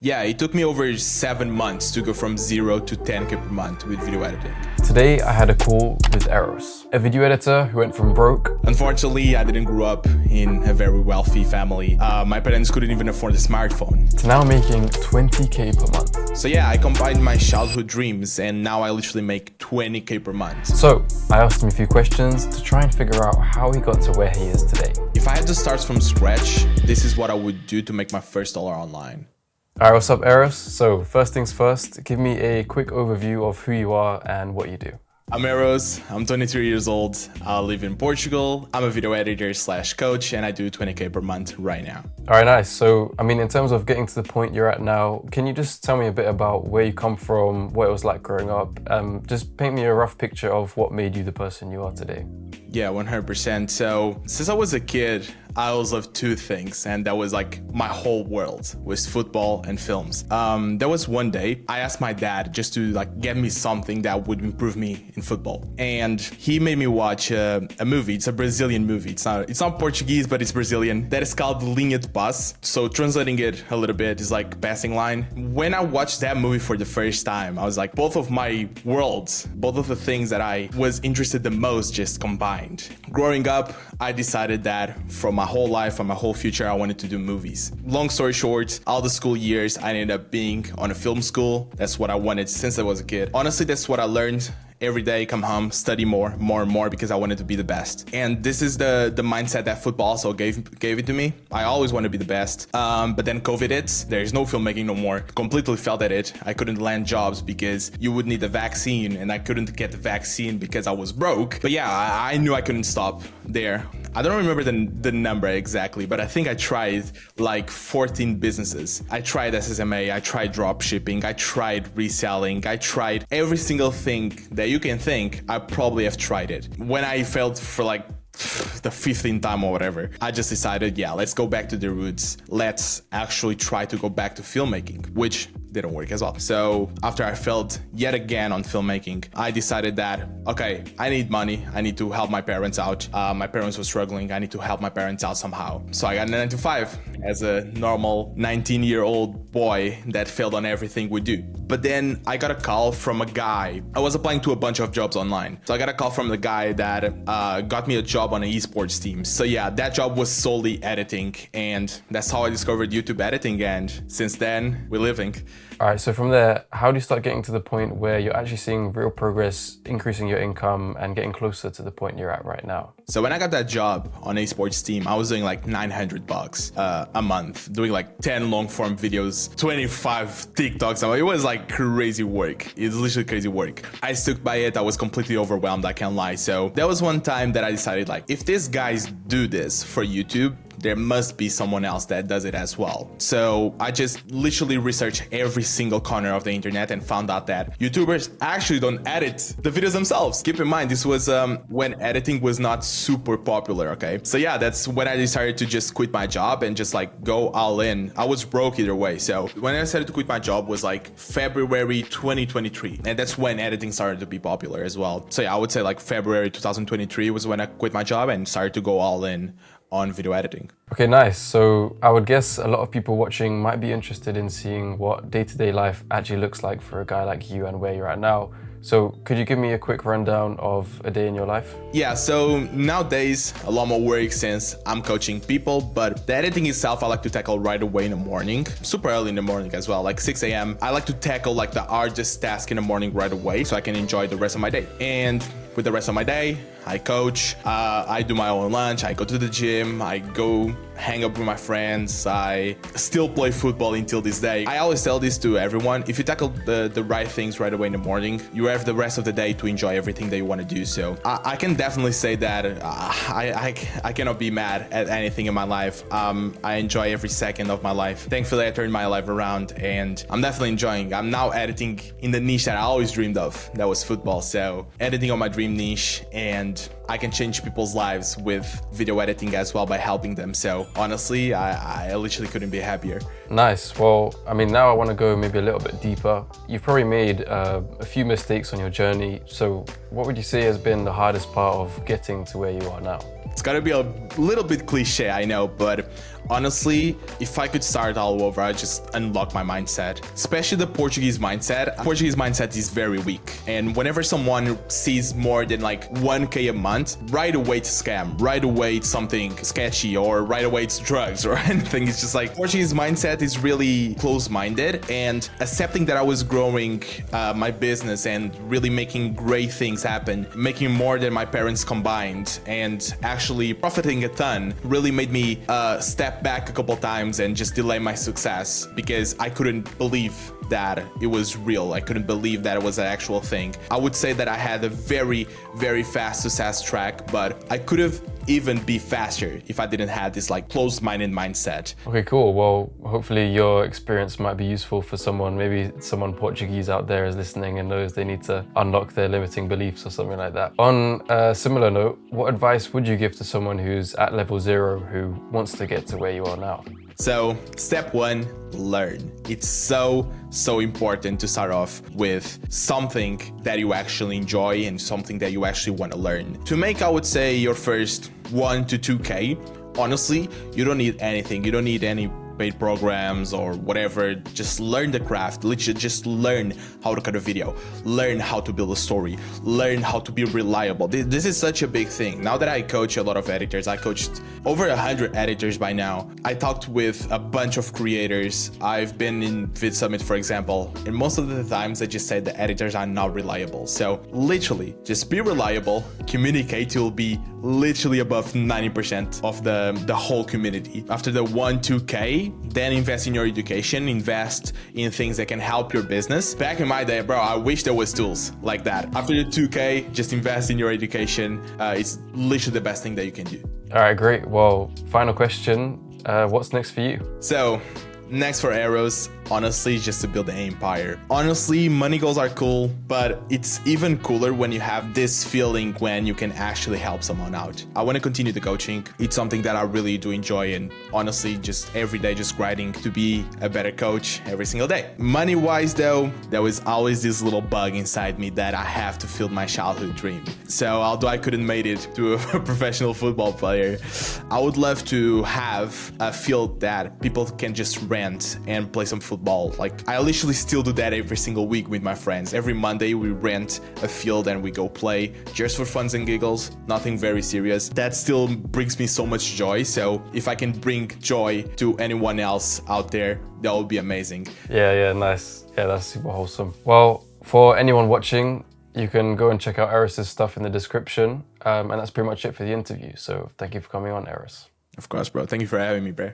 Yeah, it took me over 7 months to go from 0 to 10K per month with video editing. Today I had a call with Eros, a video editor who went from broke. Unfortunately, I didn't grow up in a very wealthy family. My parents couldn't even afford a smartphone. To now making 20K per month. So yeah, I combined my childhood dreams and now I literally make 20K per month. So I asked him a few questions to try and figure out how he got to where he is today. If I had to start from scratch, this is what I would do to make my first dollar online. Alright, what's up, Eros? So first things first, give me a quick overview of who you are and what you do. I'm Eros, I'm 23 years old, I live in Portugal, I'm a video editor / coach, and I do 20K per month right now. Alright, nice. So, in terms of getting to the point you're at now, can you just tell me a bit about where you come from, what it was like growing up? Just paint me a rough picture of what made you the person you are today. Yeah, 100%. So since I was a kid, I always loved two things, and that was like my whole world was football and films. There was one day I asked my dad just to get me something that would improve me in football, and he made me watch a movie. It's a Brazilian movie. It's not Portuguese, but it's Brazilian. That is called Linha de Passe. So translating it a little bit is like passing line. When I watched that movie for the first time, I was like, both of my worlds, both of the things that I was interested the most just combined. Growing up, I decided that from my whole life and my whole future, I wanted to do movies. Long story short, all the school years, I ended up being on a film school. That's what I wanted since I was a kid. Honestly, that's what I learned. Every day, come home, study more and more because I wanted to be the best. And this is the mindset that football also gave it to me. I always want to be the best. But then COVID hits, there's no filmmaking no more. Completely felt at it. I couldn't land jobs because you would need the vaccine, and I couldn't get the vaccine because I was broke. But yeah, I knew I couldn't stop there. I don't remember the number exactly, but I think I tried like 14 businesses. I tried SSMA, I tried drop shipping, I tried reselling, I tried every single thing that you can think. I probably have tried it. When I failed for like the 15th time or whatever, I just decided, yeah, let's go back to the roots. Let's actually try to go back to filmmaking, which didn't work as well. So after I failed yet again on filmmaking, I decided that, okay, I need money. I need to help my parents out. My parents were struggling. I need to help my parents out somehow. So I got a 9 to 5 as a normal 19-year-old boy that failed on everything we do. But then I got a call from a guy. I was applying to a bunch of jobs online. So I got a call from the guy that got me a job on an esports team. So yeah, that job was solely editing, and that's how I discovered YouTube editing, and since then, we're living. All right, so from there, how do you start getting to the point where you're actually seeing real progress, increasing your income and getting closer to the point you're at right now? So when I got that job on a sports team, I was doing like $900 a month, doing like 10 long form videos, 25 TikToks. It was like crazy work. It's literally crazy work. I stuck by it. I was completely overwhelmed, I can't lie. So there was one time that I decided, like, if these guys do this for YouTube, there must be someone else that does it as well. So I just literally researched every single corner of the internet and found out that YouTubers actually don't edit the videos themselves. Keep in mind, this was when editing was not super popular, okay? So yeah, that's when I decided to just quit my job and just like go all in. I was broke either way. So when I decided to quit my job was like February 2023. And that's when editing started to be popular as well. So yeah, I would say like February 2023 was when I quit my job and started to go all in on video editing. Okay, nice. So I would guess a lot of people watching might be interested in seeing what day-to-day life actually looks like for a guy like you and where you're at now. So could you give me a quick rundown of a day in your life? Yeah, so nowadays, a lot more work since I'm coaching people, but the editing itself, I like to tackle right away in the morning, super early in the morning as well, like 6 a.m. I like to tackle like the hardest task in the morning right away so I can enjoy the rest of my day. And with the rest of my day, I coach, I do my own lunch, I go to the gym, I go hang up with my friends, I still play football until this day. I always tell this to everyone, if you tackle the right things right away in the morning, you have the rest of the day to enjoy everything that you want to do. So I can definitely say that I cannot be mad at anything in my life. I enjoy every second of my life. Thankfully, I turned my life around and I'm definitely enjoying. I'm now editing in the niche that I always dreamed of, that was football. So editing on my dream niche, and I can change people's lives with video editing as well by helping them. So honestly, I literally couldn't be happier. Nice. Well, now I want to go maybe a little bit deeper. You've probably made a few mistakes on your journey. So what would you say has been the hardest part of getting to where you are now? It's gotta be a little bit cliche, I know, but Honestly, if I could start all over, I'd just unlock my mindset, especially the Portuguese mindset. Portuguese mindset is very weak. And whenever someone sees more than like 1K a month, right away it's a scam, right away it's something sketchy, or right away it's drugs or anything. It's just like Portuguese mindset is really close-minded, and accepting that I was growing my business and really making great things happen, making more than my parents combined, and actually profiting a ton really made me step back a couple times and just delay my success, because I couldn't believe that it was real. I couldn't believe that it was an actual thing. I would say that I had a very, very fast success track, but I could have even be faster if I didn't have this like closed-minded mindset. Okay, cool. Well, hopefully your experience might be useful for someone, maybe someone Portuguese out there is listening and knows they need to unlock their limiting beliefs or something like that. On a similar note, what advice would you give to someone who's at level 0 who wants to get to where you are now? So, step 1, learn. It's so important to start off with something that you actually enjoy and something that you actually want to learn. To make, I would say, your first 1 to 2K, honestly, you don't need anything. You don't need any paid programs or whatever. Just learn the craft. Literally just learn how to cut a video, learn how to build a story, learn how to be reliable. This is such a big thing. Now that I coach a lot of editors, I coached over 100 editors by now. I talked with a bunch of creators. I've been in VidSummit, for example, and most of the times I just say the editors are not reliable. So literally just be reliable, communicate. You'll be literally above 90% of the whole community. After the 1-2K, then invest in your education, invest in things that can help your business. Back in my day, bro, I wish there was tools like that. After the 2K, just invest in your education. It's literally the best thing that you can do. All right, great. Well, final question. What's next for you? So, next for Arrows, honestly, just to build an empire. Honestly, money goals are cool, but it's even cooler when you have this feeling when you can actually help someone out. I want to continue the coaching. It's something that I really do enjoy, and honestly, just every day just grinding to be a better coach every single day. Money-wise though, there was always this little bug inside me that I have to fulfill my childhood dream. So although I couldn't make it to a professional football player, I would love to have a field that people can just rent and play some football. Like, I literally still do that every single week with my friends. Every Monday we rent a field and we go play just for funs and giggles, nothing very serious. That still brings me so much joy. So if I can bring joy to anyone else out there, that would be amazing. Yeah, nice. Yeah, that's super wholesome. Well, for anyone watching, you can go and check out Eris's stuff in the description. And that's pretty much it for the interview. So thank you for coming on, Eris. Of course, bro. Thank you for having me, bro.